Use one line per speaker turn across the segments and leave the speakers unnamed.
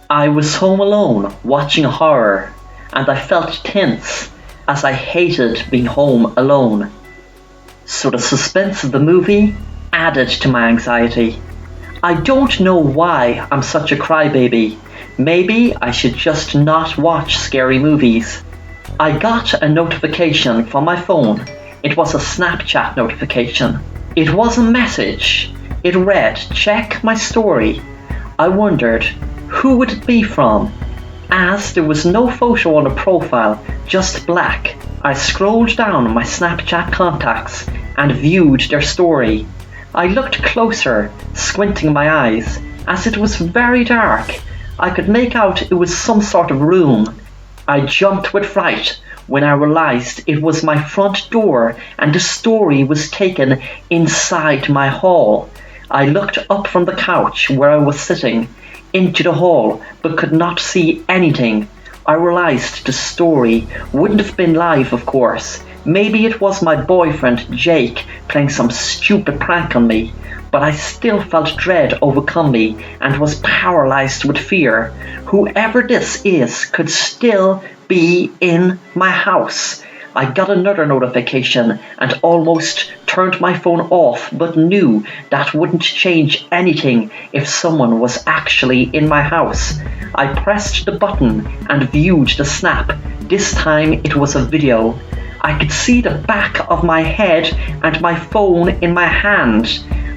I was home alone watching horror, and I felt tense as I hated being home alone. So the suspense of the movie added to my anxiety. I don't know why I'm such a crybaby. Maybe I should just not watch scary movies. I got a notification from my phone. It was a Snapchat notification. It was a message. It read, "Check my story." I wondered, who would it be from? As there was no photo on the profile, just black, I scrolled down my Snapchat contacts and viewed their story. I looked closer, squinting my eyes, as it was very dark. I could make out it was some sort of room. I jumped with fright when I realized it was my front door and the story was taken inside my hall. I looked up from the couch where I was sitting into the hall but could not see anything. I realized the story wouldn't have been live, of course. Maybe it was my boyfriend Jake playing some stupid prank on me, but I still felt dread overcome me and was paralyzed with fear. Whoever this is could still be in my house. I got another notification and almost turned my phone off, but knew that wouldn't change anything if someone was actually in my house. I pressed the button and viewed the snap. This time it was a video. I could see the back of my head and my phone in my hand.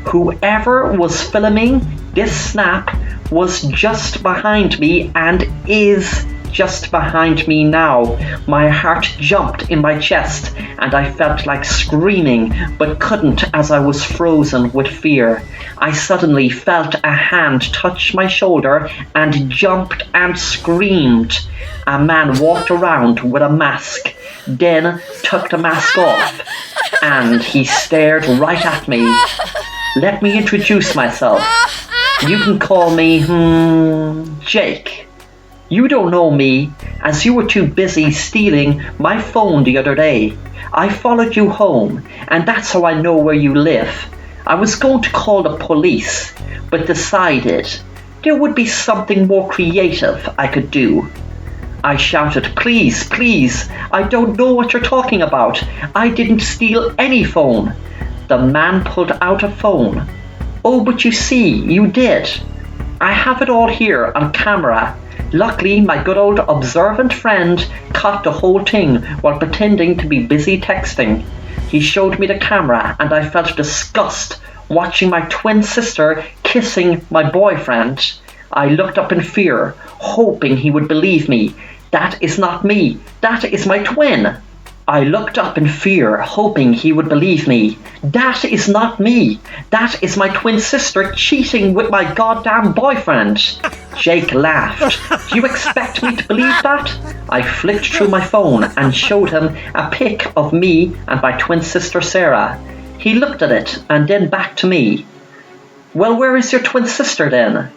Whoever was filming this snap was just behind me and is just behind me now. My heart jumped in my chest and I felt like screaming but couldn't as I was frozen with fear. I suddenly felt a hand touch my shoulder and jumped and screamed. A man walked around with a mask, then took the mask off and he stared right at me. Let me introduce myself. You can call me, Jake. You don't know me, as you were too busy stealing my phone the other day. I followed you home, and that's how I know where you live. I was going to call the police, but decided there would be something more creative I could do. I shouted, "Please, please, I don't know what you're talking about. I didn't steal any phone." The man pulled out a phone. "Oh, but you see, you did. I have it all here on camera." Luckily, my good old observant friend caught the whole thing while pretending to be busy texting. He showed me the camera and I felt disgust watching my twin sister kissing my boyfriend. I looked up in fear, hoping he would believe me. That is not me. That is my twin. I looked up in fear, hoping he would believe me. That is not me. That is my twin sister cheating with my goddamn boyfriend. Jake laughed. Do you expect me to believe that? I flicked through my phone and showed him a pic of me and my twin sister Sarah. He looked at it and then back to me. "Well, where is your twin sister then?"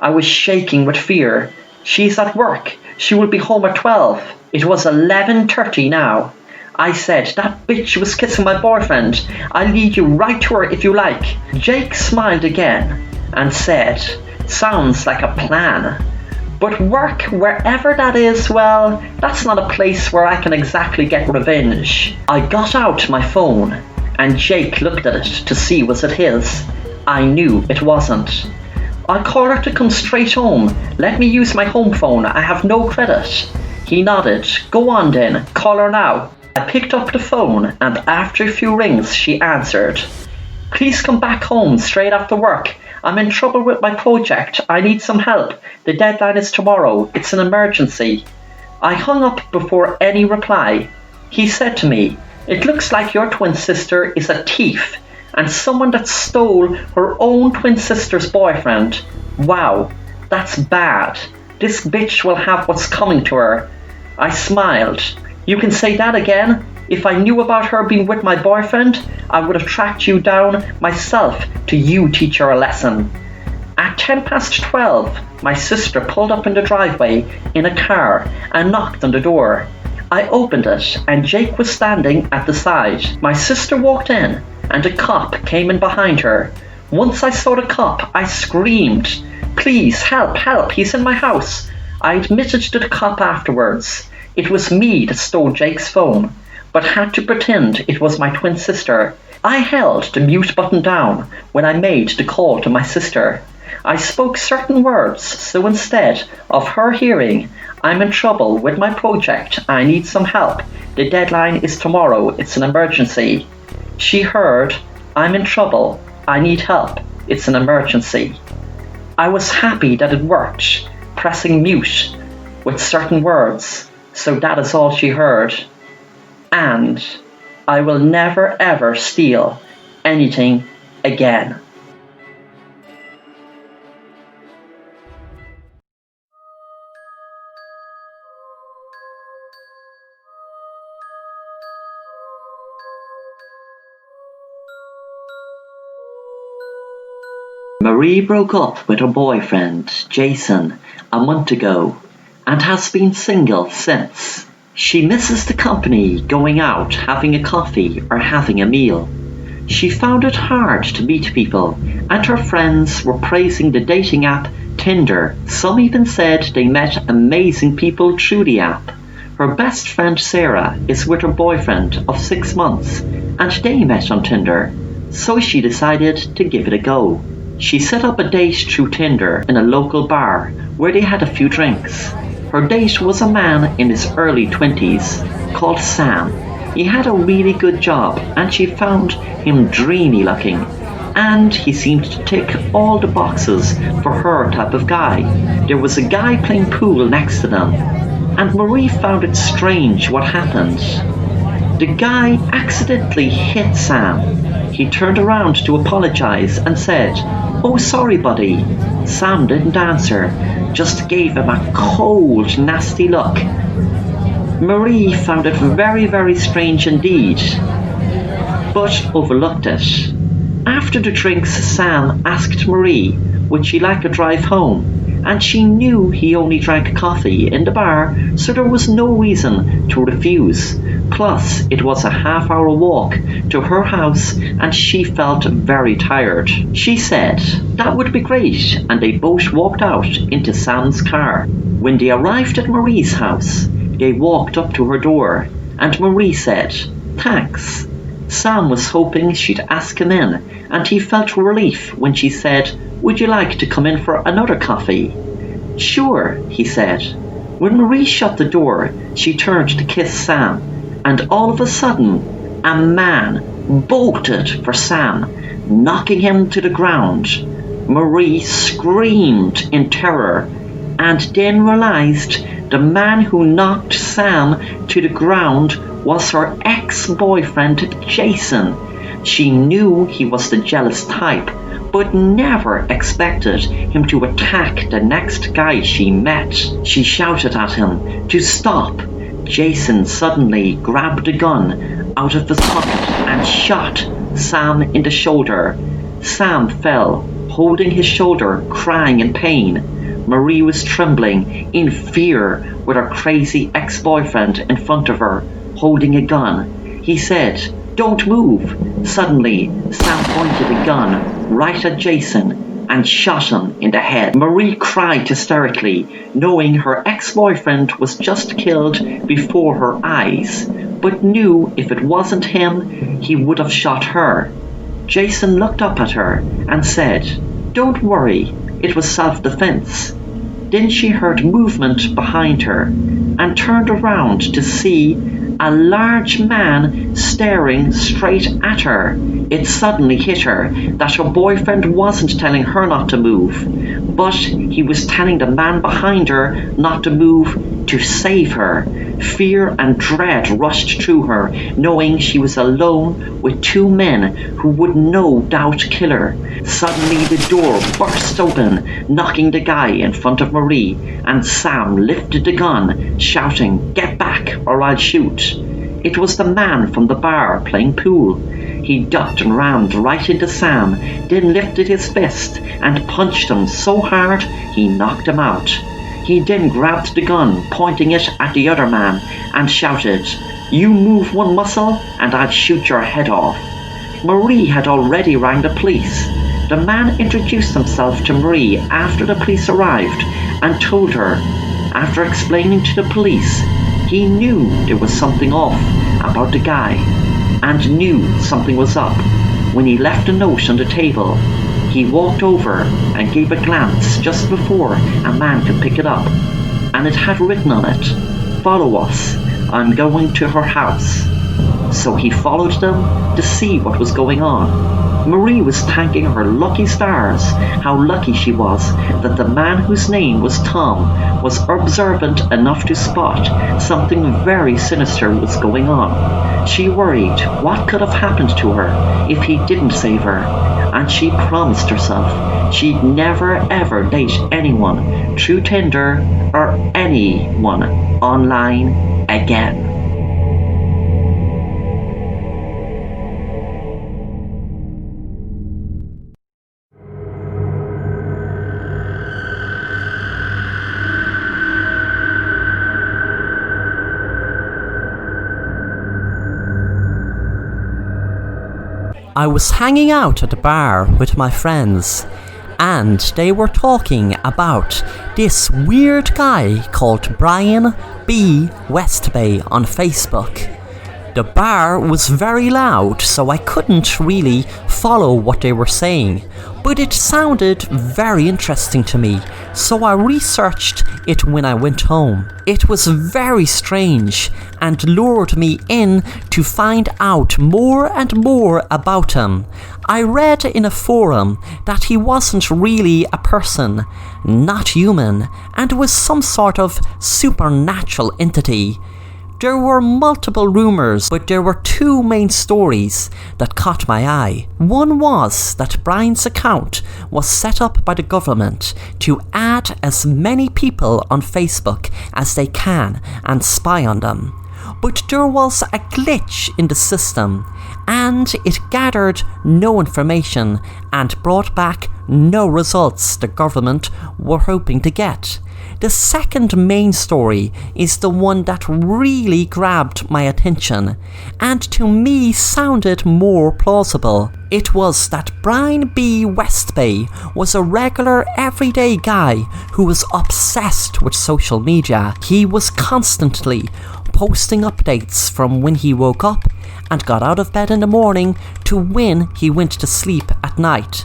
I was shaking with fear. "She's at work. She will be home at 12. It was 11:30 now. I said, "That bitch was kissing my boyfriend. I'll lead you right to her if you like." Jake smiled again and said, "Sounds like a plan. But work, wherever that is, well, that's not a place where I can exactly get revenge." I got out my phone and Jake looked at it to see was it his. I knew it wasn't. "I'll call her to come straight home. Let me use my home phone. I have no credit." He nodded. "Go on then, call her now." I picked up the phone and after a few rings she answered. "Please come back home straight after work. I'm in trouble with my project. I need some help. The deadline is tomorrow. It's an emergency." I hung up before any reply. He said to me, "It looks like your twin sister is a thief and someone that stole her own twin sister's boyfriend. Wow, that's bad. This bitch will have what's coming to her." I smiled. "You can say that again? If I knew about her being with my boyfriend, I would have tracked you down myself to you teach her a lesson." At 12:10, my sister pulled up in the driveway in a car and knocked on the door. I opened it and Jake was standing at the side. My sister walked in and a cop came in behind her. Once I saw the cop, I screamed. Please, help, help, he's in my house. I admitted to the cop afterwards. It was me that stole Jake's phone, but had to pretend it was my twin sister. I held the mute button down when I made the call to my sister. I spoke certain words, so instead of her hearing, I'm in trouble with my project, I need some help. The deadline is tomorrow, it's an emergency. She heard, I'm in trouble, I need help, it's an emergency. I was happy that it worked, pressing mute with certain words, so that is all she heard. And I will never ever steal anything again. Marie broke up with her boyfriend, Jason, a month ago and has been single since. She misses the company, going out, having a coffee or having a meal. She found it hard to meet people, and her friends were praising the dating app Tinder. Some even said they met amazing people through the app. Her best friend Sarah is with her boyfriend of 6 months, and they met on Tinder, so she decided to give it a go. She set up a date through Tinder in a local bar where they had a few drinks. Her date was a man in his early 20s called Sam. He had a really good job and she found him dreamy looking, and he seemed to tick all the boxes for her type of guy. There was a guy playing pool next to them, and Marie found it strange what happened. The guy accidentally hit Sam. He turned around to apologize and said, "Oh, sorry, buddy." Sam didn't answer, just gave him a cold, nasty look. Marie found it very, very strange indeed, but overlooked it. After the drinks, Sam asked Marie would she like a drive home, and she knew he only drank coffee in the bar, so there was no reason to refuse. Plus, it was a half-hour walk to her house and she felt very tired. She said that would be great, and they both walked out into Sam's car. When they arrived at Marie's house, they walked up to her door and Marie said, "Thanks." Sam was hoping she'd ask him in, and he felt relief when she said, "Would you like to come in for another coffee?" "Sure," he said. When Marie shut the door, she turned to kiss Sam, and all of a sudden, a man bolted for Sam, knocking him to the ground. Marie screamed in terror, and then realized the man who knocked Sam to the ground was her ex-boyfriend Jason. She knew he was the jealous type, but never expected him to attack the next guy she met. She shouted at him to stop. Jason suddenly grabbed a gun out of his pocket and shot Sam in the shoulder. Sam fell, holding his shoulder, crying in pain. Marie was trembling in fear with her crazy ex-boyfriend in front of her, holding a gun. He said, "Don't move." Suddenly, Sam pointed a gun right at Jason and shot him in the head. Marie cried hysterically, knowing her ex-boyfriend was just killed before her eyes, but knew if it wasn't him, he would have shot her. Jason looked up at her and said, "Don't worry, it was self-defense." Then she heard movement behind her and turned around to see a large man staring straight at her. It suddenly hit her that her boyfriend wasn't telling her not to move, but he was telling the man behind her not to move to save her. Fear and dread rushed through her, knowing she was alone with two men who would no doubt kill her. Suddenly the door burst open, knocking the guy in front of Marie, and Sam lifted the gun, shouting, "Get back or I'll shoot." It was the man from the bar playing pool. He ducked and rammed right into Sam, then lifted his fist and punched him so hard he knocked him out. He then grabbed the gun, pointing it at the other man, and shouted, "You move one muscle and I'll shoot your head off." Marie had already rang the police. The man introduced himself to Marie after the police arrived and told her, after explaining to the police, he knew there was something off about the guy and knew something was up when he left a note on the table. He walked over and gave a glance just before a man could pick it up, and it had written on it, "Follow us, I'm going to her house." So he followed them to see what was going on. Marie was thanking her lucky stars, how lucky she was that the man whose name was Tom was observant enough to spot something very sinister was going on. She worried what could have happened to her if he didn't save her, and she promised herself she'd never ever date anyone through Tinder or anyone online again.
I was hanging out at a bar with my friends, and they were talking about this weird guy called Brian B. Westbay on Facebook. The bar was very loud, so I couldn't really follow what they were saying, but it sounded very interesting to me, so I researched it when I went home. It was very strange and lured me in to find out more and more about him. I read in a forum that he wasn't really a person, not human, and was some sort of supernatural entity. There were multiple rumours, but there were two main stories that caught my eye. One was that Brian's account was set up by the government to add as many people on Facebook as they can and spy on them. But there was a glitch in the system, and it gathered no information and brought back no results the government were hoping to get. The second main story is the one that really grabbed my attention, and to me sounded more plausible. It was that Brian B. Westbay was a regular everyday guy who was obsessed with social media. He was constantly posting updates from when he woke up and got out of bed in the morning to when he went to sleep at night.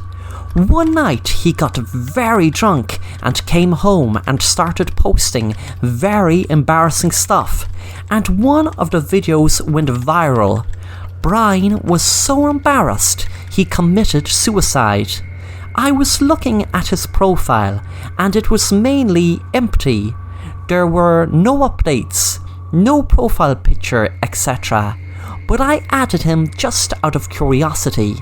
One night he got very drunk and came home and started posting very embarrassing stuff, and one of the videos went viral. Brian was so embarrassed he committed suicide. I was looking at his profile and it was mainly empty. There were no updates, no profile picture, etc. But I added him just out of curiosity.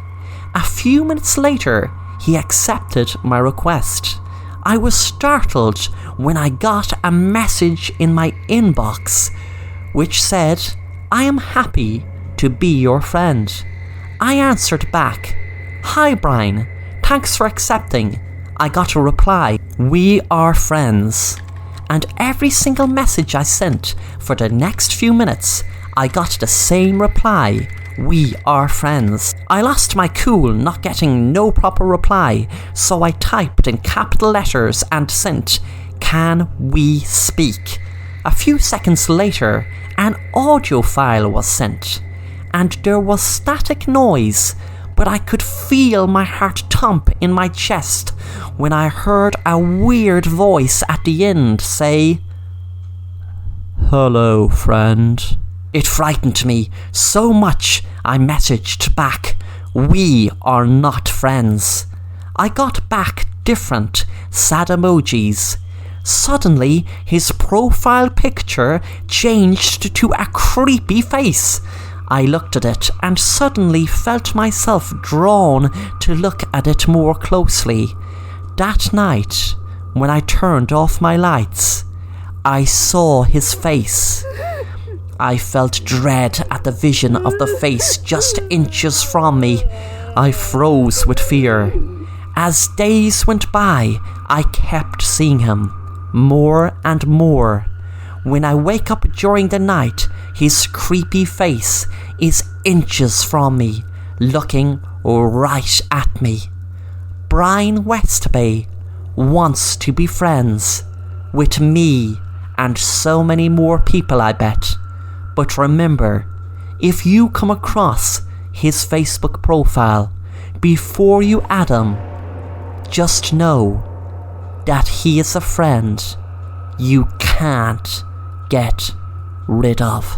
A few minutes later, he accepted my request. I was startled when I got a message in my inbox which said, "I am happy to be your friend." I answered back, "Hi Brian, thanks for accepting." I got a reply, "We are friends." And every single message I sent for the next few minutes, I got the same reply, "We are friends." I lost my cool not getting no proper reply, so I typed in capital letters and sent, "Can we speak?" A few seconds later, an audio file was sent, and there was static noise, but I could feel my heart thump in my chest when I heard a weird voice at the end say, "Hello, friend." It frightened me so much I messaged back, "We are not friends." I got back different sad emojis. Suddenly, his profile picture changed to a creepy face. I looked at it and suddenly felt myself drawn to look at it more closely. That night, when I turned off my lights, I saw his face. I felt dread at the vision of the face just inches from me. I froze with fear. As days went by, I kept seeing him, more and more. When I wake up during the night, his creepy face is inches from me, looking right at me. Brian Westby wants to be friends with me and so many more people, I bet. But remember, if you come across his Facebook profile before you add him, just know that he is a friend you can't get rid of.